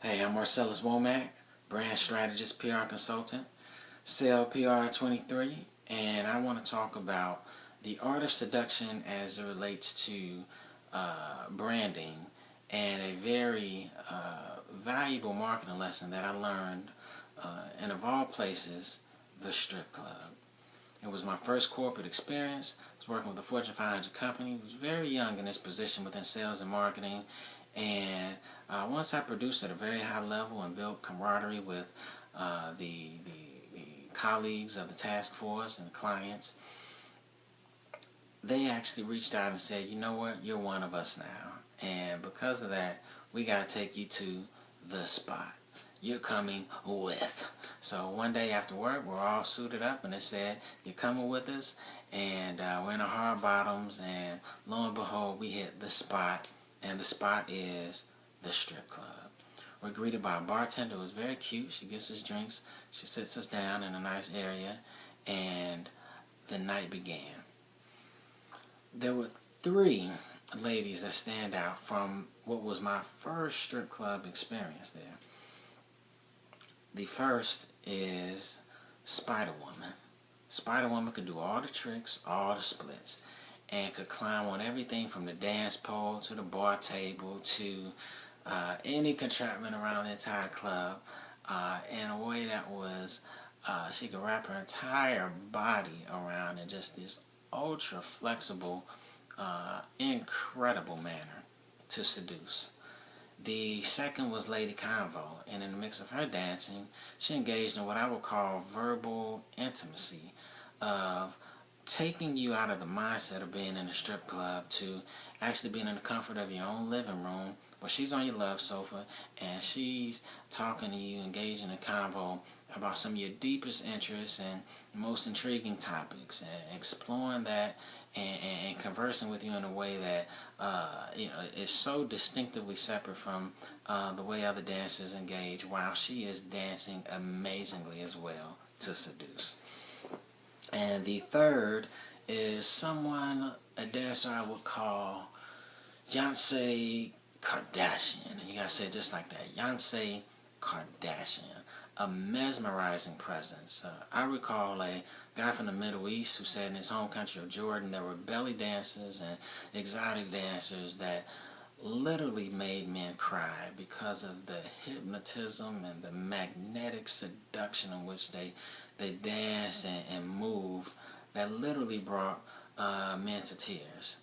Hey, I'm Marcellus Womack, brand strategist, PR consultant, sell PR 23, and I want to talk about the art of seduction as it relates to branding and a very valuable marketing lesson that I learned in, of all places, the strip club. It was my first corporate experience. I was working with a Fortune 500 company. I was very young in this position within sales and marketing. And once I produced at a very high level and built camaraderie with the colleagues of the task force and the clients, they actually reached out and said, you know what, you're one of us now. And because of that, we got to take you to the spot. You're coming with. So one day after work, we're all suited up, and they said, you're coming with us. And we're in our hard bottoms, and lo and behold, we hit the spot. And the spot is the strip club. We're greeted by a bartender who's very cute. She gets us drinks. She sits us down in a nice area, and the night began. There were three ladies that stand out from what was my first strip club experience there. The first is Spider Woman. Spider Woman could do all the tricks, all the splits, and could climb on everything from the dance pole to the bar table to any contraption around the entire club in a way that was, she could wrap her entire body around in just this ultra flexible, incredible manner to seduce. The second was Lady Convo, and in the mix of her dancing, she engaged in what I would call verbal intimacy of taking you out of the mindset of being in a strip club to actually being in the comfort of your own living room where she's on your love sofa and she's talking to you, engaging in convo about some of your deepest interests and most intriguing topics, and exploring that and conversing with you in a way that is so distinctively separate from the way other dancers engage, while she is dancing amazingly as well to seduce. And the third is someone, a dancer I would call Beyonce Kardashian. And you gotta say it just like that, Beyonce Kardashian. A mesmerizing presence. I recall a guy from the Middle East who said in his home country of Jordan there were belly dancers and exotic dancers that literally made men cry because of the hypnotism and the magnetic seduction in which they dance and move, that literally brought men to tears.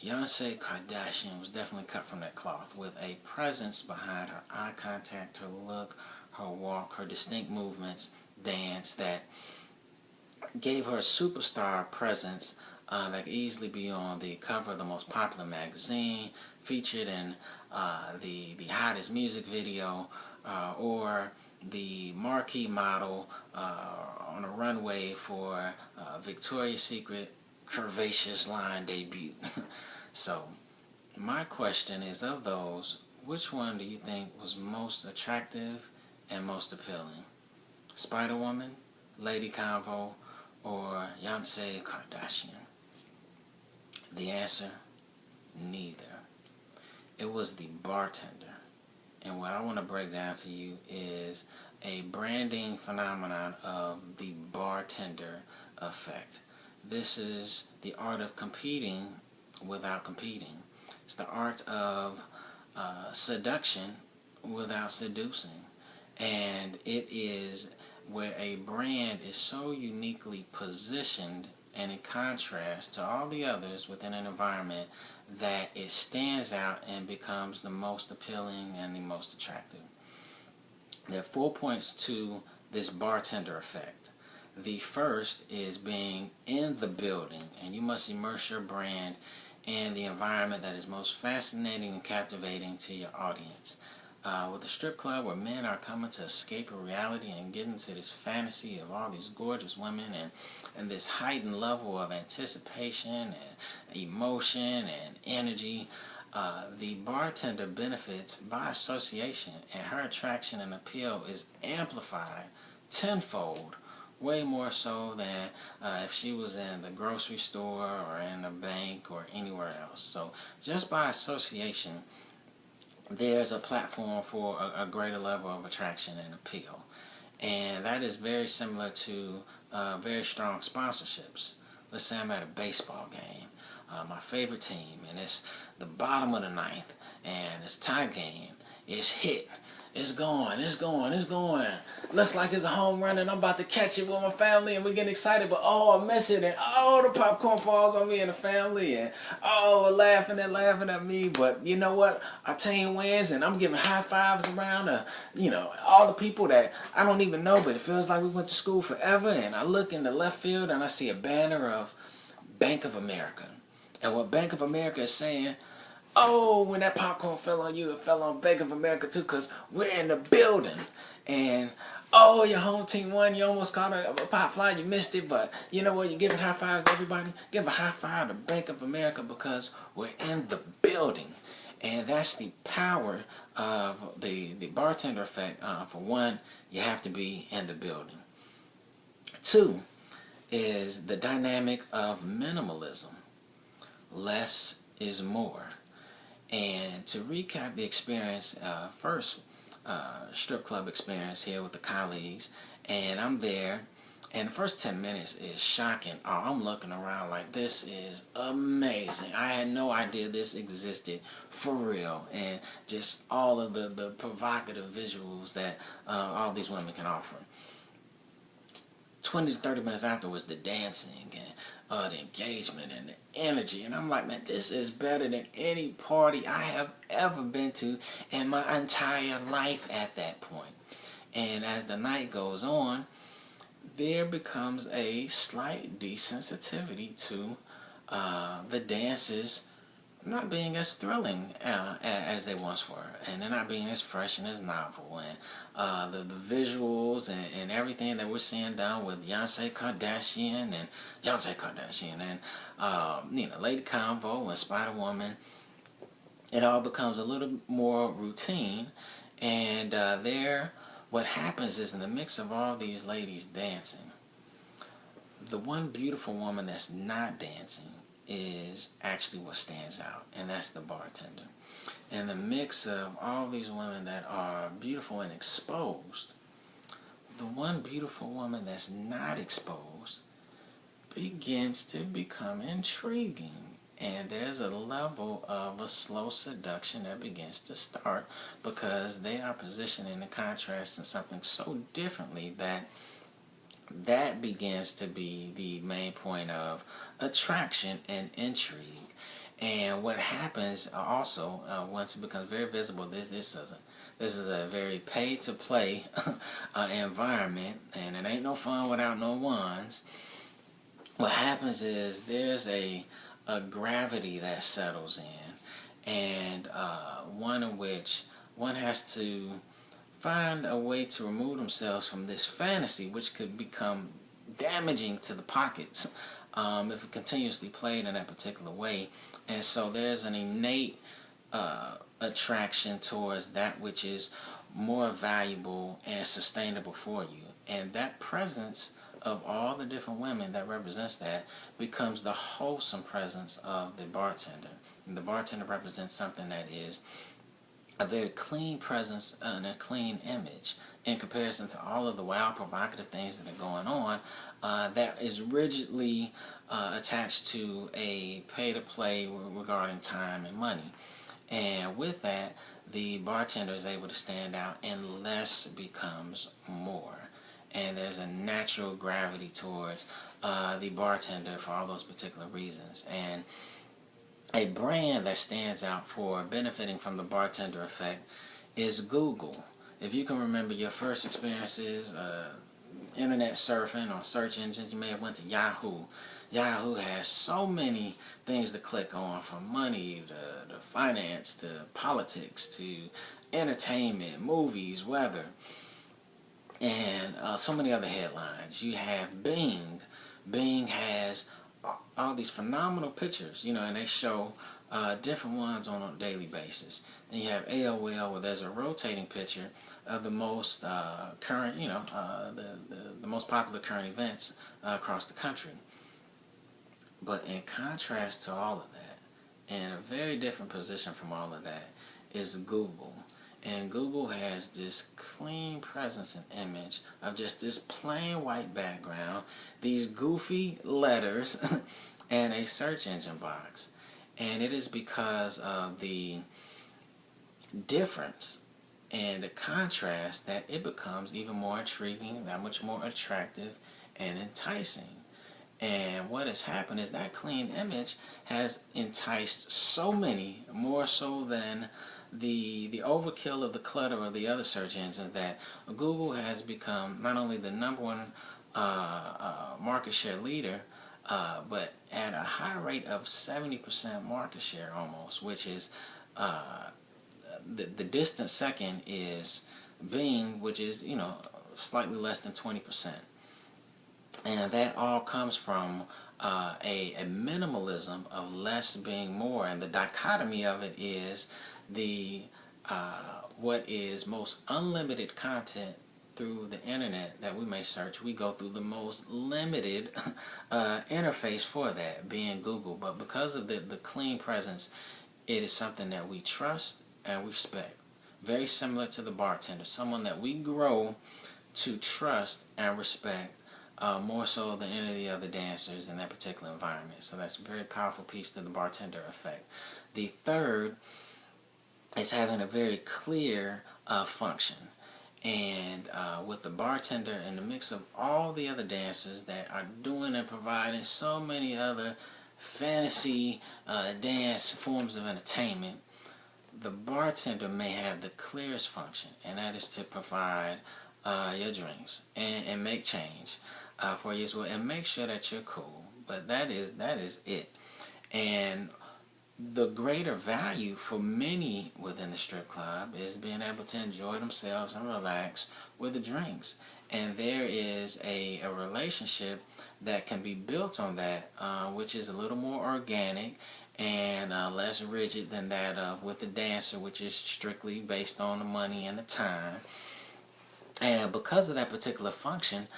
Beyonce Kardashian was definitely cut from that cloth, with a presence behind her eye contact, her look, her walk, her distinct movements, dance, that gave her a superstar presence that could easily be on the cover of the most popular magazine, featured in the hottest music video, or the marquee model on a runway for Victoria's Secret curvaceous line debut. So my question is, of those, which one do you think was most attractive and most appealing? Spider Woman, Lady Convo, or Beyonce Kardashian? The answer, neither. It was the bartender. And what I want to break down to you is a branding phenomenon of the bartender effect. This is the art of competing without competing. It's the art of seduction without seducing. And it is where a brand is so uniquely positioned and in contrast to all the others within an environment that it stands out and becomes the most appealing and the most attractive. There are 4 points to this bartender effect. The first is being in the building, and you must immerse your brand in the environment that is most fascinating and captivating to your audience. With a strip club where men are coming to escape a reality and get into this fantasy of all these gorgeous women, and this heightened level of anticipation and emotion and energy, the bartender benefits by association, and her attraction and appeal is amplified tenfold, way more so than if she was in the grocery store or in a bank or anywhere else. So just by association, there's a platform for a greater level of attraction and appeal. And that is very similar to very strong sponsorships. Let's say I'm at a baseball game, my favorite team, and it's the bottom of the ninth, and it's tie game. It's hit. It's going, it's going, it's going. Looks like it's a home run and I'm about to catch it with my family and we're getting excited, but oh, I miss it, and oh, the popcorn falls on me and the family, and oh, we're laughing at me, but you know what? Our team wins and I'm giving high fives around all the people that I don't even know, but it feels like we went to school forever, and I look in the left field and I see a banner of Bank of America. And what Bank of America is saying, oh, when that popcorn fell on you, it fell on Bank of America too, because we're in the building. And oh, your home team won, you almost caught a pop fly, you missed it, but you know what, you're giving high fives to everybody. Give a high five to Bank of America because we're in the building. And that's the power of the bartender effect. For one, you have to be in the building. Two is the dynamic of minimalism. Less is more. And to recap the experience, first strip club experience here with the colleagues, and I'm there, and the first 10 minutes is shocking. Oh, I'm looking around like, this is amazing. I had no idea this existed for real, and just all of the provocative visuals that all these women can offer. 20 to 30 minutes afterwards, the dancing and the engagement and the energy, and I'm like, man, this is better than any party I have ever been to in my entire life at that point. And as the night goes on, there becomes a slight desensitivity to the dances not being as thrilling as they once were, and they're not being as fresh and as novel, and the visuals and everything that we're seeing done with Kardashian and Lady Convo and Spider-Woman, it all becomes a little more routine. And what happens is, in the mix of all these ladies dancing, the one beautiful woman that's not dancing is actually what stands out, and that's the bartender. And the mix of all these women that are beautiful and exposed, the one beautiful woman that's not exposed begins to become intriguing. And there's a level of a slow seduction that begins to start, because they are positioning the contrast in something so differently that begins to be the main point of attraction and intrigue. And what happens also, once it becomes very visible, this is a very pay-to-play environment, and it ain't no fun without no ones. What happens is there's a gravity that settles in, and one in which one has to find a way to remove themselves from this fantasy, which could become damaging to the pockets if it continuously played in that particular way. And so there's an innate attraction towards that which is more valuable and sustainable for you. And that presence of all the different women that represents that becomes the wholesome presence of the bartender. And the bartender represents something that is a very clean presence and a clean image in comparison to all of the wild, provocative things that are going on that is rigidly attached to a pay-to-play regarding time and money. And with that, the bartender is able to stand out, and less becomes more. And there's a natural gravity towards the bartender for all those particular reasons. And a brand that stands out for benefiting from the bartender effect is Google. If you can remember your first experiences, internet surfing or search engines, you may have went to Yahoo. Yahoo has so many things to click on, from money to finance to politics to entertainment, movies, weather, and so many other headlines. You have Bing. Bing has all these phenomenal pictures, and they show different ones on a daily basis. Then you have AOL, where there's a rotating picture of the most current, the most popular current events across the country. But in contrast to all of that, in a very different position from all of that, is Google. And Google has this clean presence and image of just this plain white background, these goofy letters, and a search engine box. And it is because of the difference and the contrast that it becomes even more intriguing, that much more attractive and enticing. And what has happened is that clean image has enticed so many, more so than the overkill of the clutter of the other search engines, that Google has become not only the #1 market share leader, but at a high rate of 70% market share almost, which is the distant second is Bing, which is slightly less than 20%. And that all comes from a minimalism of less being more. And the dichotomy of it is the what is most unlimited content through the internet that we may search. We go through the most limited interface for that, being Google. But because of the clean presence, it is something that we trust and respect. Very similar to the bartender, someone that we grow to trust and respect, more so than any of the other dancers in that particular environment. So that's a very powerful piece to the bartender effect. The third is having a very clear function. And with the bartender in the mix of all the other dancers that are doing and providing so many other fantasy dance forms of entertainment, the bartender may have the clearest function, and that is to provide your drinks and make change for you as well, and make sure that you're cool. But that is it. And the greater value for many within the strip club is being able to enjoy themselves and relax with the drinks. And there is a relationship that can be built on that, which is a little more organic and less rigid than that of with the dancer, which is strictly based on the money and the time. And because of that particular function,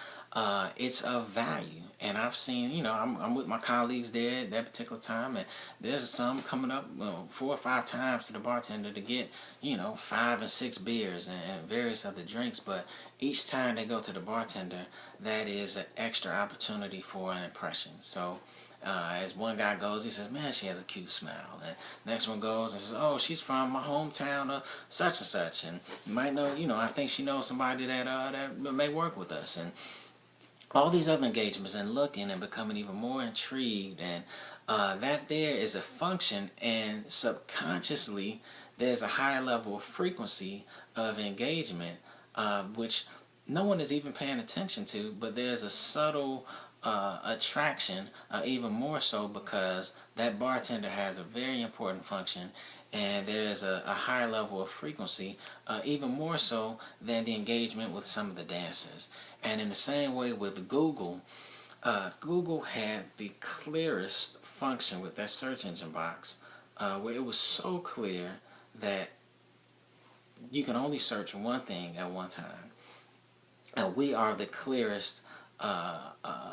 it's of value. And I've seen, I'm with my colleagues there at that particular time, and there's some coming up 4 or 5 times to the bartender to get, 5 and 6 beers and various other drinks. But each time they go to the bartender, that is an extra opportunity for an impression. So as one guy goes, he says, "Man, she has a cute smile." And next one goes and says, "Oh, she's from my hometown of such and such, and you might know, I think she knows somebody that may work with us." And all these other engagements, and looking and becoming even more intrigued, and that there is a function, and subconsciously there's a higher level of frequency of engagement, which no one is even paying attention to, but there's a subtle attraction, even more so because that bartender has a very important function, and there's a higher level of frequency, even more so than the engagement with some of the dancers. And in the same way with Google, Google had the clearest function with that search engine box, where it was so clear that you can only search one thing at one time. And we are the clearest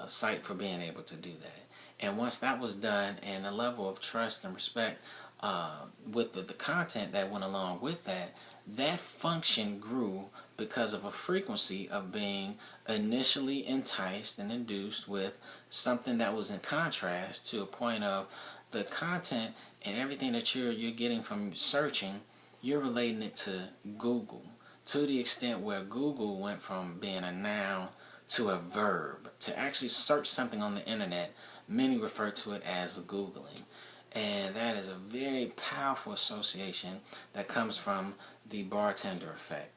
site for being able to do that. And once that was done, and a level of trust and respect with the content that went along with that, that function grew because of a frequency of being initially enticed and induced with something that was in contrast, to a point of the content and everything that you're getting from searching, you're relating it to Google, to the extent where Google went from being a noun to a verb. To actually search something on the internet, many refer to it as Googling. And that is a very powerful association that comes from the bartender effect.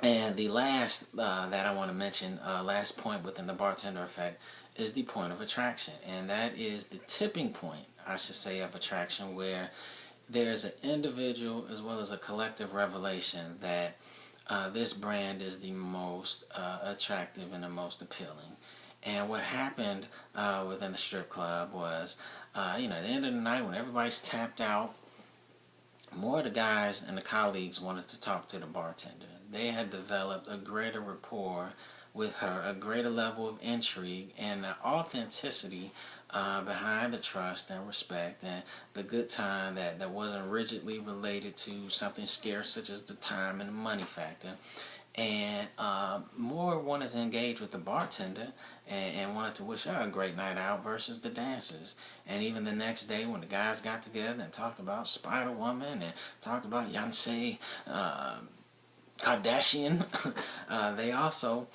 And the last that I want to mention, last point within the bartender effect, is the point of attraction. And that is the tipping point, I should say, of attraction, where there's an individual as well as a collective revelation that this brand is the most attractive and the most appealing. And what happened within the strip club was, at the end of the night, when everybody's tapped out, more of the guys and the colleagues wanted to talk to the bartender. They had developed a greater rapport with her, a greater level of intrigue, and the authenticity behind the trust and respect and the good time that wasn't rigidly related to something scarce such as the time and the money factor. And more wanted to engage with the bartender and wanted to wish her a great night out versus the dancers. And even the next day when the guys got together and talked about Spider Woman and talked about Yancey Kardashian, they also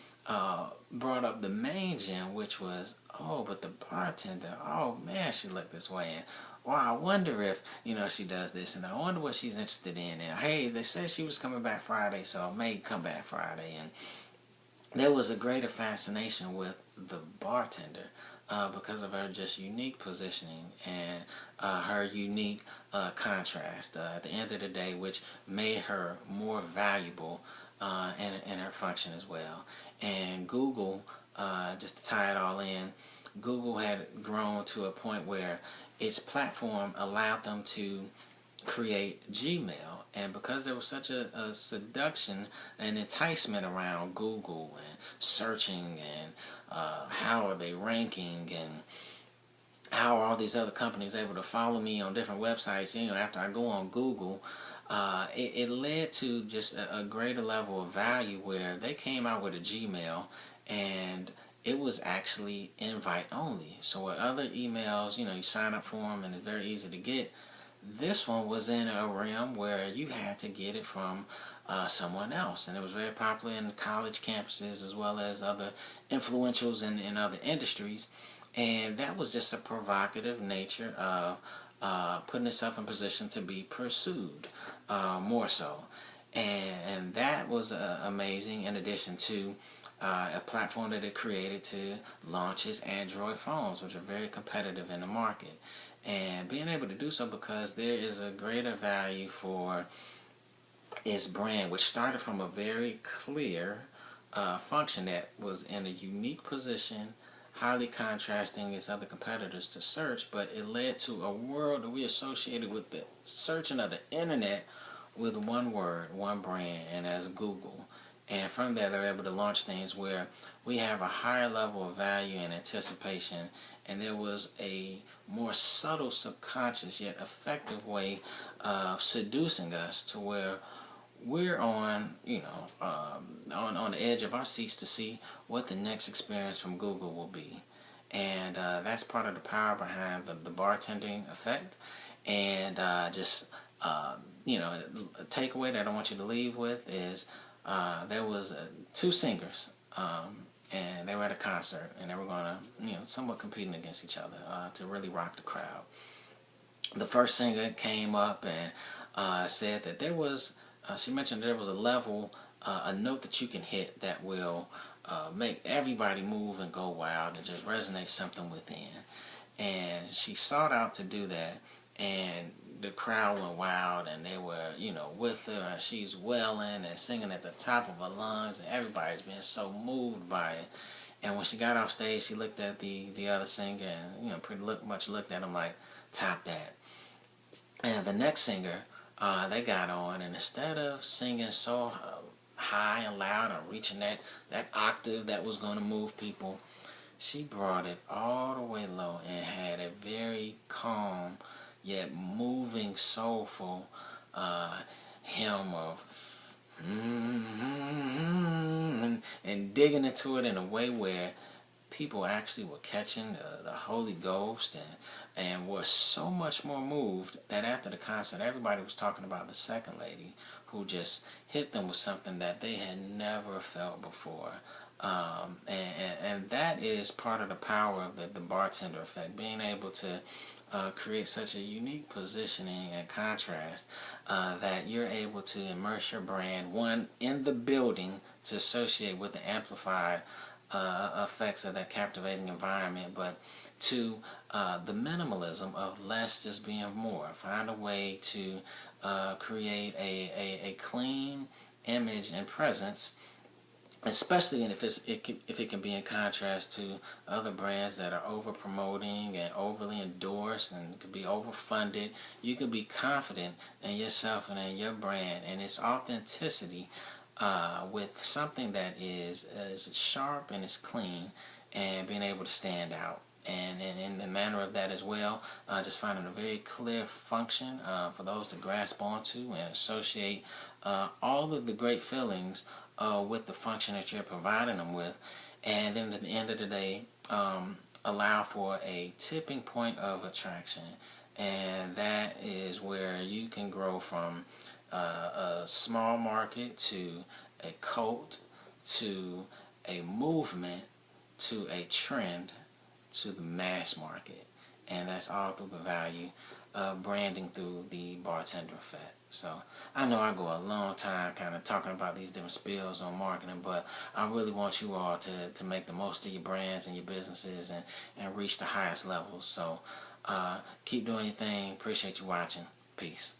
brought up the main gem, which was, oh, but the bartender, oh man, she looked this way, and wow, I wonder if, she does this, and I wonder what she's interested in, and hey, they said she was coming back Friday, so I may come back Friday, and there was a greater fascination with the bartender because of her just unique positioning and her unique contrast at the end of the day, which made her more valuable in her function as well. And Google, just to tie it all in, Google had grown to a point where its platform allowed them to create Gmail. And because there was such a seduction and enticement around Google and searching and how are they ranking and how are all these other companies able to follow me on different websites, after I go on Google, it led to just a greater level of value where they came out with a Gmail and it was actually invite only. So where other emails, you sign up for them and it's very easy to get, this one was in a realm where you had to get it from someone else. And it was very popular in college campuses as well as other influentials in other industries. And that was just a provocative nature of putting itself in position to be pursued more so. And that was amazing, in addition to a platform that it created to launch its Android phones, which are very competitive in the market. And being able to do so because there is a greater value for its brand, which started from a very clear function that was in a unique position, highly contrasting its other competitors to search, but it led to a world that we associated with the searching of the internet with one word, one brand, and as Google. And from there, they're able to launch things where we have a higher level of value and anticipation, and there was a more subtle, subconscious, yet effective way of seducing us to where we're on, on the edge of our seats to see what the next experience from Google will be. And that's part of the power behind the bartending effect. And just, a takeaway that I want you to leave with is there was two singers, and they were at a concert, and they were going to, somewhat competing against each other to really rock the crowd. The first singer came up and said that there was, she mentioned there was a level, a note that you can hit that will make everybody move and go wild and just resonate something within. And she sought out to do that, and the crowd went wild, and they were, with her, and she's wailing and singing at the top of her lungs, and everybody's being so moved by it. And when she got off stage, she looked at the other singer and, pretty much looked at him like, top that. And the next singer, they got on, and instead of singing so high and loud and reaching that octave that was going to move people, she brought it all the way low and had a very calm yet moving, soulful hymn of and digging into it in a way where people actually were catching the Holy Ghost and were so much more moved that after the concert, everybody was talking about the second lady who just hit them with something that they had never felt before. And that is part of the power of the bartender effect, being able to create such a unique positioning and contrast that you're able to immerse your brand, one, in the building to associate with the amplified effects of that captivating environment, but to the minimalism of less just being more. Find a way to create a clean image and presence, especially if it can be in contrast to other brands that are over promoting and overly endorsed and could be overfunded. You could be confident in yourself and in your brand and its authenticity with something that is sharp and is clean and being able to stand out. And in the manner of that as well, just finding a very clear function for those to grasp onto and associate all of the great feelings with the function that you're providing them with. And then at the end of the day, allow for a tipping point of attraction. And that is where you can grow from a small market to a cult to a movement to a trend to the mass market. And that's all through the value of branding through the bartender effect. So I know I go a long time kind of talking about these different spills on marketing, but I really want you all to make the most of your brands and your businesses and reach the highest levels. So keep doing your thing. Appreciate you watching. Peace.